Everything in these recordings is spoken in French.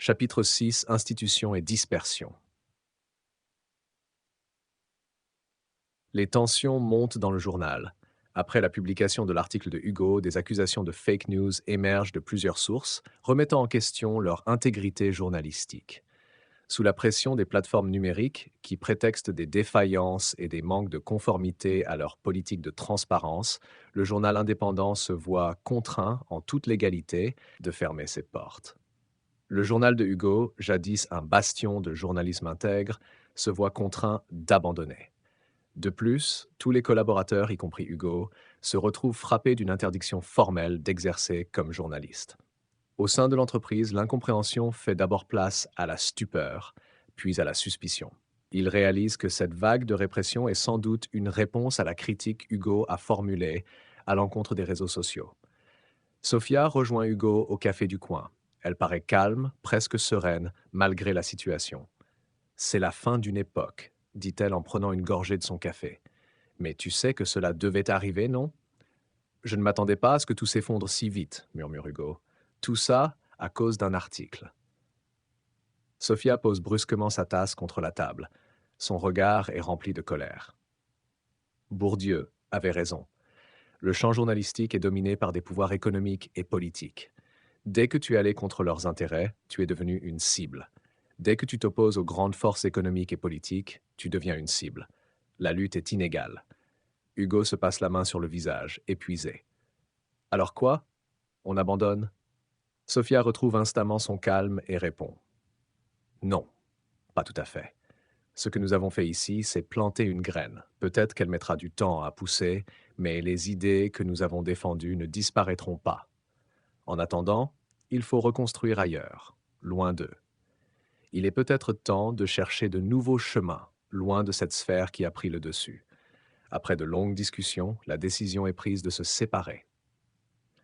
Chapitre 6, Institutions et dispersion. Les tensions montent dans le journal. Après la publication de l'article de Hugo, des accusations de fake news émergent de plusieurs sources, remettant en question leur intégrité journalistique. Sous la pression des plateformes numériques, qui prétextent des défaillances et des manques de conformité à leur politique de transparence, le journal indépendant se voit contraint, en toute légalité, de fermer ses portes. Le journal de Hugo, jadis un bastion de journalisme intègre, se voit contraint d'abandonner. De plus, tous les collaborateurs, y compris Hugo, se retrouvent frappés d'une interdiction formelle d'exercer comme journaliste. Au sein de l'entreprise, l'incompréhension fait d'abord place à la stupeur, puis à la suspicion. Ils réalisent que cette vague de répression est sans doute une réponse à la critique Hugo a formulée à l'encontre des réseaux sociaux. Sophia rejoint Hugo au café du coin. Elle paraît calme, presque sereine, malgré la situation. C'est la fin d'une époque, dit-elle en prenant une gorgée de son café. Mais tu sais que cela devait arriver, non? Je ne m'attendais pas à ce que tout s'effondre si vite, murmure Hugo. Tout ça à cause d'un article. Sophia pose brusquement sa tasse contre la table. Son regard est rempli de colère. Bourdieu avait raison. Le champ journalistique est dominé par des pouvoirs économiques et politiques. Dès que tu es allé contre leurs intérêts, tu es devenu une cible. Dès que tu t'opposes aux grandes forces économiques et politiques, tu deviens une cible. La lutte est inégale. Hugo se passe la main sur le visage, épuisé. Alors quoi? On abandonne? Sophia retrouve instamment son calme et répond. Non, pas tout à fait. Ce que nous avons fait ici, c'est planter une graine. Peut-être qu'elle mettra du temps à pousser, mais les idées que nous avons défendues ne disparaîtront pas. En attendant, il faut reconstruire ailleurs, loin d'eux. Il est peut-être temps de chercher de nouveaux chemins, loin de cette sphère qui a pris le dessus. Après de longues discussions, la décision est prise de se séparer.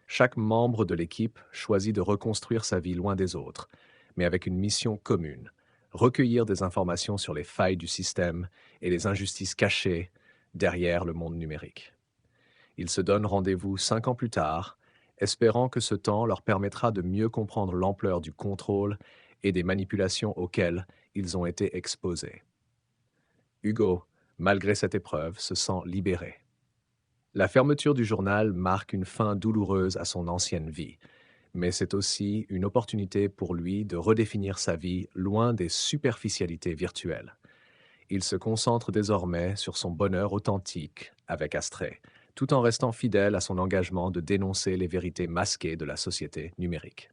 Chaque membre de l'équipe choisit de reconstruire sa vie loin des autres, mais avec une mission commune: recueillir des informations sur les failles du système et les injustices cachées derrière le monde numérique. Ils se donnent rendez-vous 5 ans plus tard, espérant que ce temps leur permettra de mieux comprendre l'ampleur du contrôle et des manipulations auxquelles ils ont été exposés. Hugo, malgré cette épreuve, se sent libéré. La fermeture du journal marque une fin douloureuse à son ancienne vie, mais c'est aussi une opportunité pour lui de redéfinir sa vie loin des superficialités virtuelles. Il se concentre désormais sur son bonheur authentique avec Astrée, tout en restant fidèle à son engagement de dénoncer les vérités masquées de la société numérique.